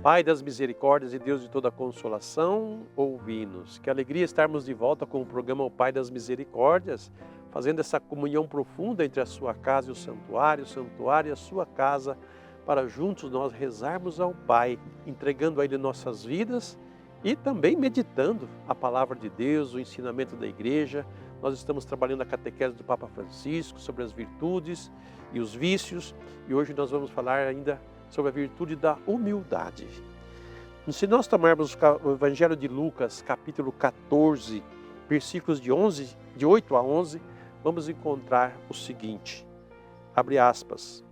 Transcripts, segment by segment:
Pai das misericórdias e Deus de toda consolação, ouvi-nos. Que alegria estarmos de volta com o programa O Pai das Misericórdias, fazendo essa comunhão profunda entre a sua casa e o santuário e a sua casa, para juntos nós rezarmos ao Pai, entregando a Ele nossas vidas e também meditando a palavra de Deus, o ensinamento da igreja. Nós estamos trabalhando a catequese do Papa Francisco sobre as virtudes e os vícios, e hoje nós vamos falar ainda sobre a virtude da humildade. Se nós tomarmos o Evangelho de Lucas, capítulo 14, versículos de 8 a 11, vamos encontrar o seguinte, abre aspas,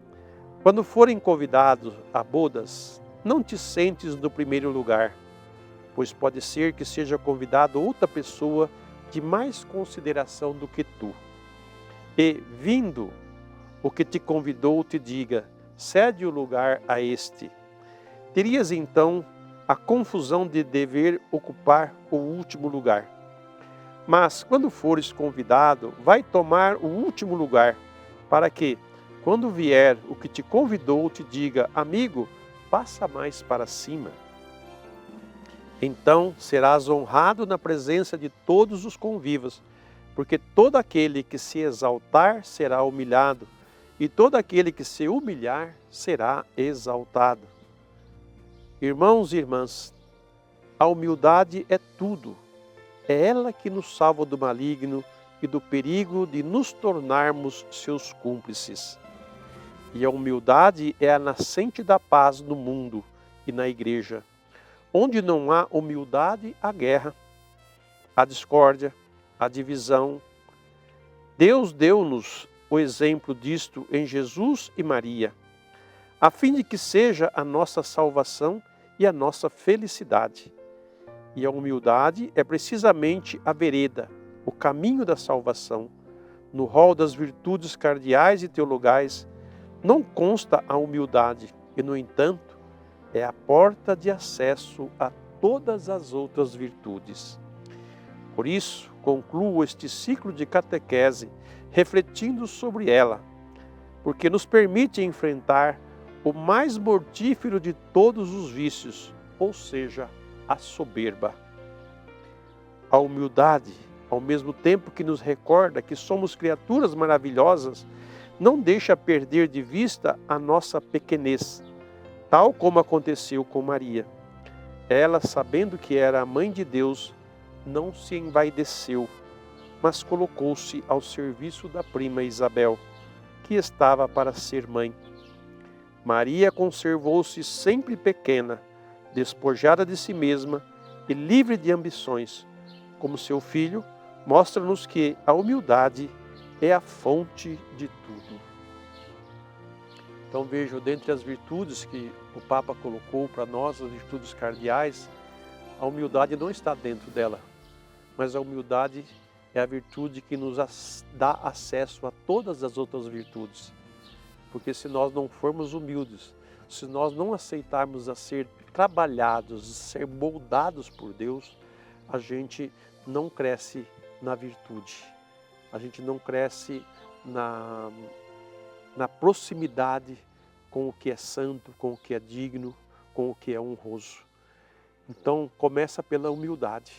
quando forem convidados a bodas, não te sentes no primeiro lugar, pois pode ser que seja convidado outra pessoa de mais consideração do que tu. E, vindo o que te convidou, te diga, cede o lugar a este. Terias então a confusão de dever ocupar o último lugar. Mas, quando fores convidado, vai tomar o último lugar, para que, quando vier o que te convidou, te diga, amigo, passa mais para cima. Então serás honrado na presença de todos os convivas, porque todo aquele que se exaltar será humilhado, e todo aquele que se humilhar será exaltado. Irmãos e irmãs, a humildade é tudo. É ela que nos salva do maligno e do perigo de nos tornarmos seus cúmplices. E a humildade é a nascente da paz no mundo e na igreja. Onde não há humildade, há guerra, há discórdia, há divisão. Deus deu-nos o exemplo disto em Jesus e Maria, a fim de que seja a nossa salvação e a nossa felicidade. E a humildade é precisamente a vereda, o caminho da salvação. No rol das virtudes cardeais e teologais não consta a humildade e, no entanto, é a porta de acesso a todas as outras virtudes. Por isso, concluo este ciclo de catequese refletindo sobre ela, porque nos permite enfrentar o mais mortífero de todos os vícios, ou seja, a soberba. A humildade, ao mesmo tempo que nos recorda que somos criaturas maravilhosas, não deixa perder de vista a nossa pequenez, tal como aconteceu com Maria. Ela, sabendo que era a mãe de Deus, não se envaideceu, mas colocou-se ao serviço da prima Isabel, que estava para ser mãe. Maria conservou-se sempre pequena, despojada de si mesma e livre de ambições. Como seu filho, mostra-nos que a humildade é a fonte de tudo. Então vejo, dentre as virtudes que o Papa colocou para nós, as virtudes cardeais, a humildade não está dentro dela, mas a humildade é a virtude que nos dá acesso a todas as outras virtudes. Porque se nós não formos humildes, se nós não aceitarmos a ser trabalhados, a ser moldados por Deus, a gente não cresce na virtude, a gente não cresce na proximidade com o que é santo, com o que é digno, com o que é honroso. Então começa pela humildade.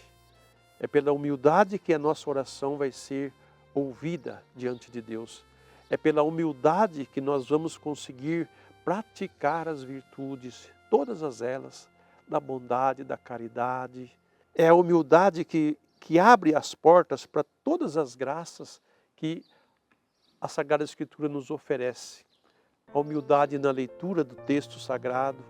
É pela humildade que a nossa oração vai ser ouvida diante de Deus. É pela humildade que nós vamos conseguir praticar as virtudes, todas elas, da bondade, da caridade. É a humildade que abre as portas para todas as graças que a Sagrada Escritura nos oferece. A humildade na leitura do texto sagrado,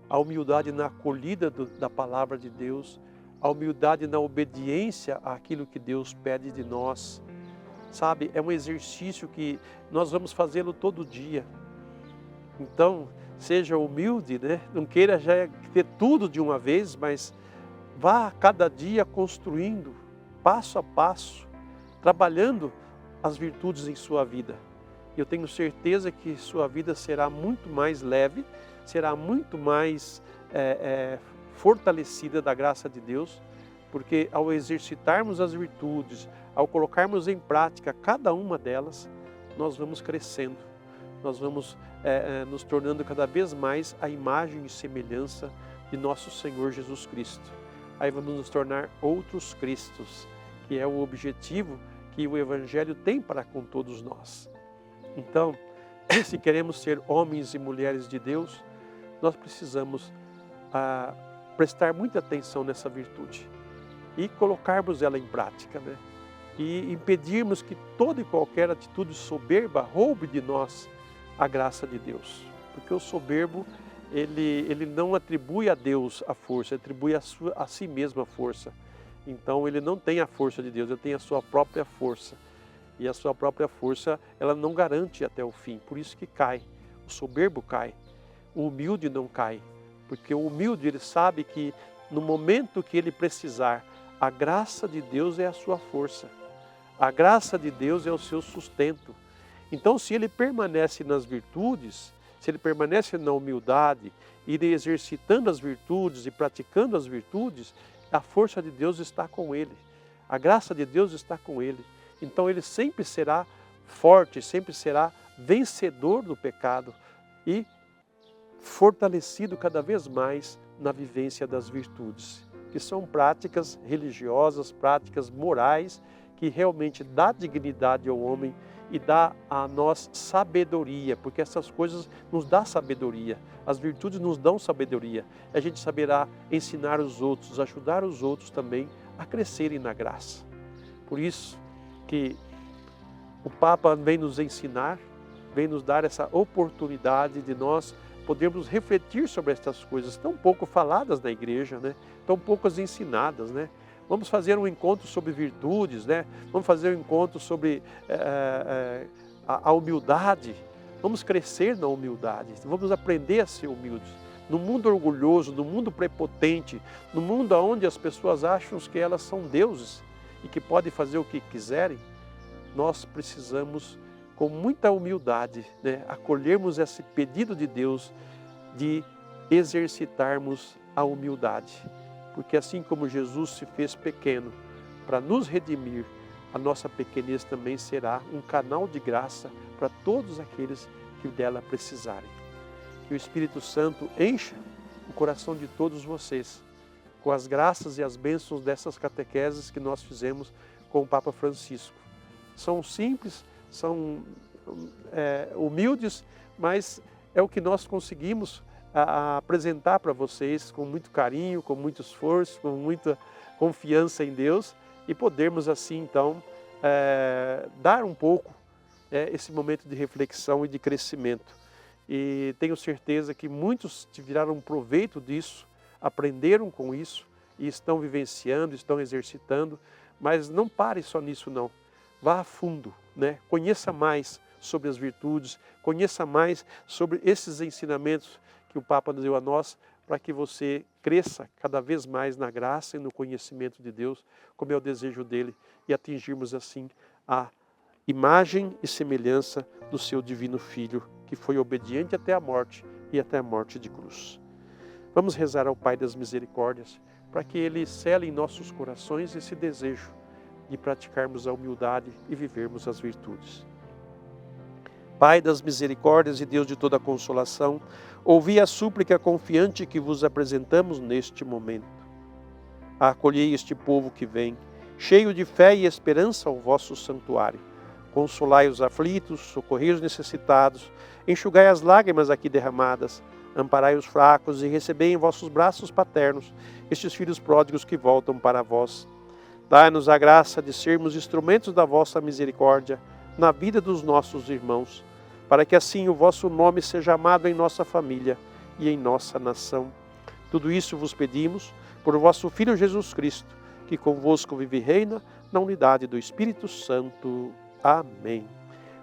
a humildade na acolhida da palavra de Deus, a humildade na obediência àquilo que Deus pede de nós. Sabe, é um exercício que nós vamos fazê-lo todo dia. Então, seja humilde, né? Não queira já ter tudo de uma vez, mas vá a cada dia construindo, passo a passo, trabalhando as virtudes em sua vida. Eu tenho certeza que sua vida será muito mais leve, será muito mais fortalecida da graça de Deus, porque ao exercitarmos as virtudes, ao colocarmos em prática cada uma delas, nós vamos crescendo, nós vamos nos tornando cada vez mais a imagem e semelhança de nosso Senhor Jesus Cristo. Aí vamos nos tornar outros Cristos, que é o objetivo que o Evangelho tem para com todos nós. Então, se queremos ser homens e mulheres de Deus, nós precisamos prestar muita atenção nessa virtude e colocarmos ela em prática, né? E impedirmos que toda e qualquer atitude soberba roube de nós a graça de Deus. Porque o soberbo, ele não atribui a Deus a força, atribui a si mesmo a força. Então ele não tem a força de Deus, ele tem a sua própria força. E a sua própria força, ela não garante até o fim, por isso que cai. O soberbo cai, o humilde não cai. Porque o humilde, ele sabe que no momento que ele precisar, a graça de Deus é a sua força. A graça de Deus é o seu sustento. Então, se ele permanece nas virtudes, se ele permanece na humildade, e exercitando as virtudes e praticando as virtudes, a força de Deus está com ele. A graça de Deus está com ele. Então, ele sempre será forte, sempre será vencedor do pecado e fortalecido cada vez mais na vivência das virtudes, que são práticas religiosas, práticas morais, que realmente dá dignidade ao homem e dá a nós sabedoria, porque essas coisas nos dão sabedoria, as virtudes nos dão sabedoria. A gente saberá ensinar os outros, ajudar os outros também a crescerem na graça. Por isso que o Papa vem nos ensinar, vem nos dar essa oportunidade de nós podermos refletir sobre estas coisas tão pouco faladas na igreja, né? Tão poucas ensinadas, né? Vamos fazer um encontro sobre virtudes, né? Vamos fazer um encontro sobre a humildade. Vamos crescer na humildade, vamos aprender a ser humildes. No mundo orgulhoso, no mundo prepotente, no mundo onde as pessoas acham que elas são deuses e que podem fazer o que quiserem, nós precisamos, com muita humildade, né, acolhermos esse pedido de Deus de exercitarmos a humildade. Porque assim como Jesus se fez pequeno para nos redimir, a nossa pequenez também será um canal de graça para todos aqueles que dela precisarem. Que o Espírito Santo encha o coração de todos vocês com as graças e as bênçãos dessas catequeses que nós fizemos com o Papa Francisco. São simples, são humildes, mas é o que nós conseguimos apresentar para vocês com muito carinho, com muito esforço, com muita confiança em Deus e podermos assim então dar um pouco esse momento de reflexão e de crescimento. E tenho certeza que muitos tiraram proveito disso, aprenderam com isso e estão vivenciando, estão exercitando, mas não pare só nisso não. Vá a fundo, né? Conheça mais sobre as virtudes, conheça mais sobre esses ensinamentos que o Papa nos deu a nós, para que você cresça cada vez mais na graça e no conhecimento de Deus, como é o desejo dele, e atingirmos assim a imagem e semelhança do seu divino Filho, que foi obediente até a morte e até a morte de cruz. Vamos rezar ao Pai das Misericórdias, para que Ele cele em nossos corações esse desejo de praticarmos a humildade e vivermos as virtudes. Pai das misericórdias e Deus de toda consolação, ouvi a súplica confiante que vos apresentamos neste momento. Acolhei este povo que vem, cheio de fé e esperança ao vosso santuário. Consolai os aflitos, socorrei os necessitados, enxugai as lágrimas aqui derramadas, amparai os fracos e recebei em vossos braços paternos estes filhos pródigos que voltam para vós. Dai-nos a graça de sermos instrumentos da vossa misericórdia na vida dos nossos irmãos, para que assim o vosso nome seja amado em nossa família e em nossa nação. Tudo isso vos pedimos por vosso Filho Jesus Cristo, que convosco vive e reina na unidade do Espírito Santo. Amém.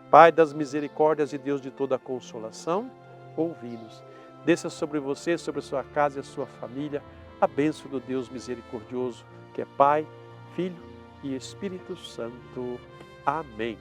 Pai das misericórdias e Deus de toda consolação, ouvi-nos. Desça sobre você, sobre a sua casa e a sua família, a bênção do Deus misericordioso, que é Pai, Filho e Espírito Santo. Amém.